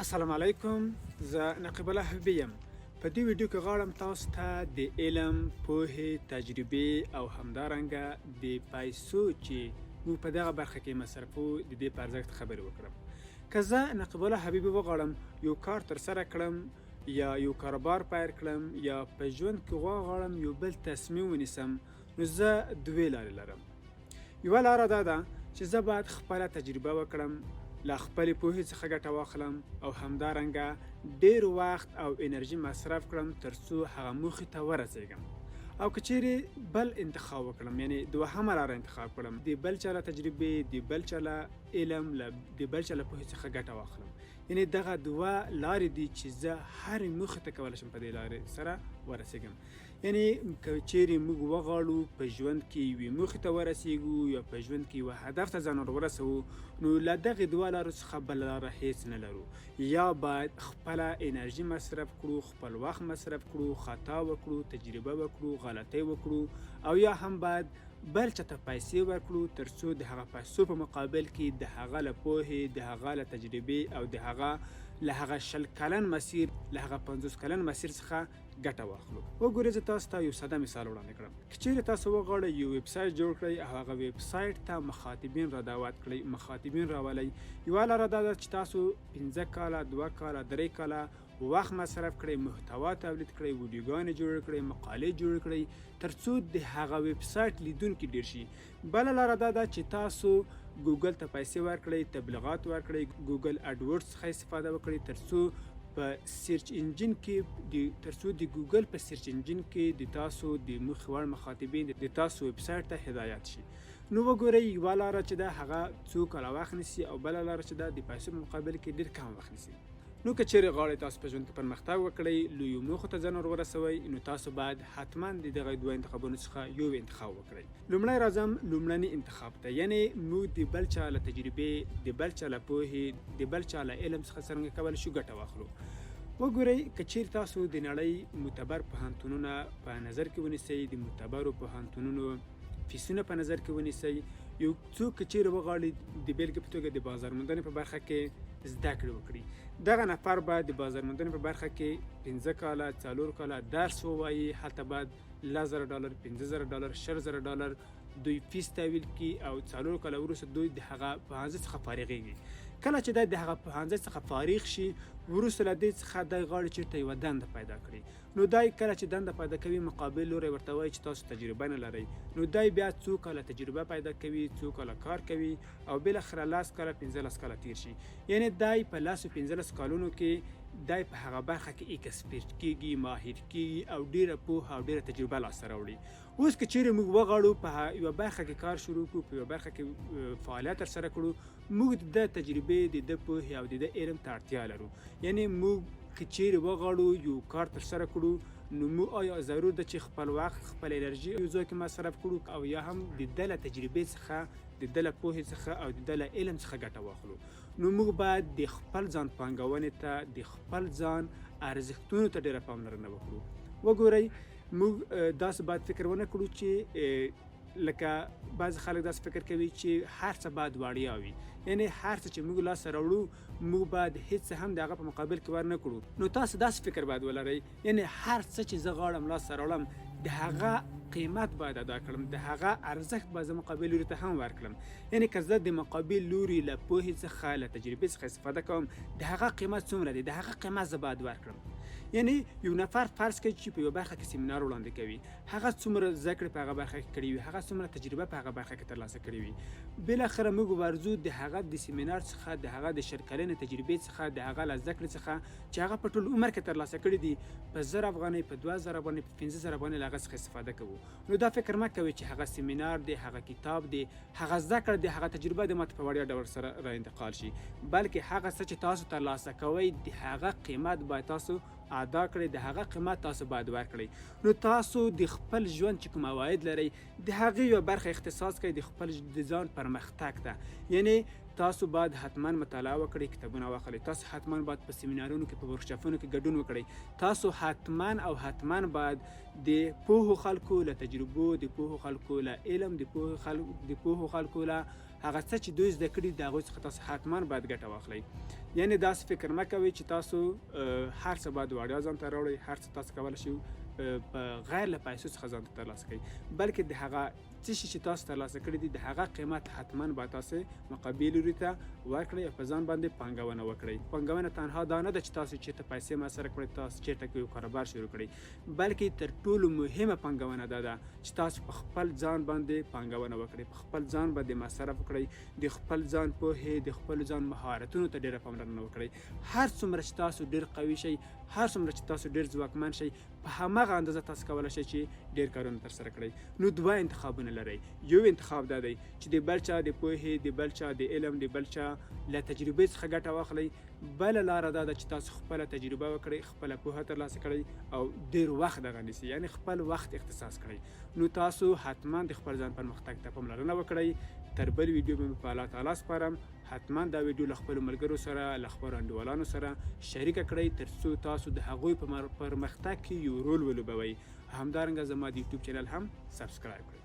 السلام علیکم، زه نقیب الله حبیبي یم. په دې ویډیو کې غواړم تاسو ته د علم، پوهې، تجربې او همدارنګه د پیسو چې موږ په دغه برخه کې مصرفوو د دې په ارزښت خبرې وکړم. که زه نقیب الله حبیبي وغواړم یو کار ترسره کړم یا یو کاروبار پیل کړم یا په ژوند کې وغواړم یو بل تصمیم ونیسم، نو زه دوې لارې لرم. یوه لاره دا ده چې زه باید خپله تجربه وکړم، له خپلې پوهې څخه ګټه واخلم او همدارنګه ډېر وخت او انرژي مصرف کړم تر څو هغه موخې ته ورسېږم. او که چیرې بل انتخاب وکړم، یعنی دوهمه لاره انتخاب کړم، د بل چا له تجربې، د بل چا له علم، د بل چا له پوهې څخه ګټه واخلم. یعنی دغه دوه لارې دي چې زه هرې موخې ته کولی شم په دې لارې سره ورسېږم. یعنی که چیرې موږ وغواړو په ژوند کې یوې موخې ته ورسېږو یا په ژوند کې یوه هدف ته ځان ورسوو، نو له دغې دوه لارو څخه بله لاره هیڅ نه لرو. یا باید خپله انرژي مصرف کړو، خپل وخت مصرف کړو، خطا وکړو، تجربه وکړو، غلطۍ وکړو، او یا هم باید بل چا ته پیسې ورکړو تر څو د هغه پیسو په مقابل کې د هغه له پوهې، د هغه له تجربې او د هغه له هغه 20 کلن مسیر، له هغه 50 کلن مسیر څخه ګټه واخلو. وګورئ، زه تاسو ته یو ساده مثال وړاندې کړم. که چیرې تاسو وغواړئ یو ویب سایټ جوړ کړئ او هغه ویب سایټ ته مخاطبین را دعوت کړئ، مخاطبین راولئ، یوه لاره دا ده چې تاسو 15 کاله، 2 کاله، 3 کاله وخت مصرف کړئ، محتوا تولید کړئ، ویډیوګانې جوړې کړئ، مقالې جوړې کړئ تر څو د هغه ویب سایټ لیدونکي ډېر شي. بله لاره دا ده چې تاسو ګوګل ته پیسې ورکړئ، تبلیغات ورکړئ، ګوګل اډورډز څخه استفاده وکړئ تر څو په سرچ انجن کې تر څو د ګوګل په سرچ انجن کې د تاسو د موخې وړ مخاطبین د تاسو ویب سایټ ته هدایت شي. نو وګورئ، یوه لاره چې ده هغه څو کاله وخت نیسي او بله لاره چې ده د پیسو په مقابل کې ډېر کم وخت نیسي. نو که چیرې غواړئ تاسو په ژوند کې پرمختګ وکړئ، لویو موخو ته ځان ورسوئ، نو تاسو باید حتما د دغه دوه انتخابونو څخه یو انتخاب وکړئ. لومړی راځم لومړني انتخاب ته، یعنی موږ د بل چا له تجربې، د بل چا له پوهې، د بل چا له علم څخه څرنګه کولی شو ګټه واخلو. وګورئ، که چیرې تاسو د نړۍ معتبر پوهنتونونه په نظر کې ونیسئ، د معتبرو پوهنتونونو فیسونه په نظر کې ونیسئ، یو څوک که چیرې وغواړي د بیلګې په توګه د بازار موندنې په برخه کې زده کړې وکړي، دغه نفر باید د بازار موندنې په برخه کې 15 کاله، 4 کاله درس ووایي، هلته باید $10,000، $15,000، $10,000 دوی فیس تحویل کړي او 4 کاله وروسته دوی د هغه پوهنځي څخه فارغېږي. کله چې دی د هغه پوهنځي څخه فارغ شي، وروسته له دې څخه دی غواړي چېرته یوه دنده پیدا کړي. نو دی کله چې دنده پیدا کوي، مقابل لوری ورته وایي چې تاسو تجربه نه لرئ. نو دی بیا څو کاله تجربه پیدا کوي، څو کاله کار کوي او بالاخره 10 کاله، 15 کاله تیر شي. یعنی دی په 10-15 کالونو کې دی په هغه برخه کې ایکسپرټ کېږي، ماهر کېږي او ډېره پوهه او ډېره تجربه لاسته راوړي. اوس که چیرې موږ وغواړو په یوه برخه کې کار شروع کړو، په یوه برخه کې فعالیت ترسره کړو، موږ د تجربې، د پوهې او د علم ته اړتیا لرو. یعنی موږ که چیرې وغواړو یو کار ترسره کړو، نو موږ آیا ضرور ده چې خپل وخت، خپل انرژي یو ځای کې مصرف کړو او یا هم د ده له تجربې څخه، د ده له پوهې څخه او د ده له علم څخه ګټه واخلو. نو موږ باید د خپل ځان پانګونې ته، د خپل ځان ارزښتونو ته ډېره پاملرنه وکړو. وګورئ، موږ داسې باید فکر ونه کړو چې لکه بعض خلک داسې فکر کوي چې هر څه باید وړیا وي، یعنی هر څه چې موږ لاسته راوړو موږ باید هیڅ هم د هغه په مقابل کې ور نه کړو. نو تاسو داسې فکر باید ولرئ، یعنی هر څه چې زه غواړم لاسته راوړم، د هغه قیمت باید ادا کړم، د هغه ارزښت باید زه مقابل لوري ته هم ورکړم. یعنی که زه د مقابل لوري له پوهې څخه، له تجربې څخه استفاده کوم، د هغه قیمت څومره دی، د هغه قیمت زه باید ورکړم. یعنی یو نفر فرض کړئ چې په یوه برخه کې سیمینار وړاندې کوي، هغه څومره زده کړې په هغه برخه کې کړې وي، هغه څومره تجربه په هغه برخه کې ترلاسه کړې وي، بالاخره موږ ورځو د هغه د سیمینار څخه، د هغه د 20 کلنې تجربې څخه، د هغه له زده کړې څخه چې هغه په ټول عمر کې ترلاسه کړي دي، په 1000 افغانۍ، په 2000 افغانۍ، په 15,000 افغانۍ له هغه څخه استفاده کوو. نو دا فکر مه کوئ چې هغه سیمینار دی، هغه کتاب دی، هغه زده کړه دی، هغه تجربه دی ماته په وړیا ډول سره را انتقال شي، بلکې هغه څه چې تاسو ترلاسه کوئ د هغه قیمت باید تاسو ادا کړئ، د هغه قیمت تاسو باید ورکړئ. نو تاسو د خپل ژوند چې کوم عواید لرئ، د هغې یوه برخه اختصاص کړئ د خپل د ځان پرمختګ ته. یعنی تاسو باید حتما مطالعه وکړئ، کتابونه واخلئ، تاسو حتما باید په سیمینارونو کې، په ورکشاپونو کې ګډون وکړئ، تاسو حتما او حتما باید د پوهو خلکو له تجربو، د پوهو خلکو له علم، د پوهو خلکو له هغه څه چې دوی زده کړي د هغوی څخه تاسو حتما باید ګټه واخلئ. یعنې داسې فکر مه کوئ چې تاسو هر څه باید وړیا ځان ته راوړئ، هر څه تاسو کولی شئ په غیر له پیسو څخه ځان ته ترلاسه کړئ، بلکې د هغه څه شي چې تاسو ترلاسه کړي دي د هغه قیمت حتما باید تاسو مقابل لوري ته ورکړئ او په ځان باندې پانګونه وکړئ. پانګونه تنها دا نه ده چې تاسو چېرته پیسې مصرف کړئ، تاسو چېرته یو کاروبار شروع کړئ، بلکې تر ټولو مهمه پانګونه دا ده چې تاسو په خپل ځان باندې پانګونه وکړئ، په خپل ځان باندې مصرف وکړئ، د خپل ځان پوهې، د خپل ځان مهارتونو ته ډېره پاملرنه وکړئ. هر څومره چې تاسو ډېر قوي شئ، هر څومره چې تاسو ډېر ځواکمن شئ، په هماغه اندازه تاسو کولی شئ چې ډېر کارونه ترسره کړئ. نو دوه انتخابونه لرئ. یو انتخاب دا دی چې د بل چا د پوهې، د بل چا د علم، د بل چا له تجربې څخه ګټه واخلئ. بله لاره دا ده چې تاسو خپله تجربه وکړئ، خپله پوهه ترلاسه کړئ او ډېر وخت دغه نیسئ، یعنې خپل وخت اختصاص کړئ. نو تاسو حتما د خپل ځان پرمختګ ته پاملرنه وکړئ. تر بل ویډیو به مې په الله تعالی سپارم. حتما دا ویډیو له خپلو ملګرو سره، له خپلو انډیوالانو سره شریکه کړئ تر څو تاسو د هغوی په پرمختګ کې یو رول ولوبوئ. همدارنګه زما د یوټیوب چینل هم سبسکرایب کړئ.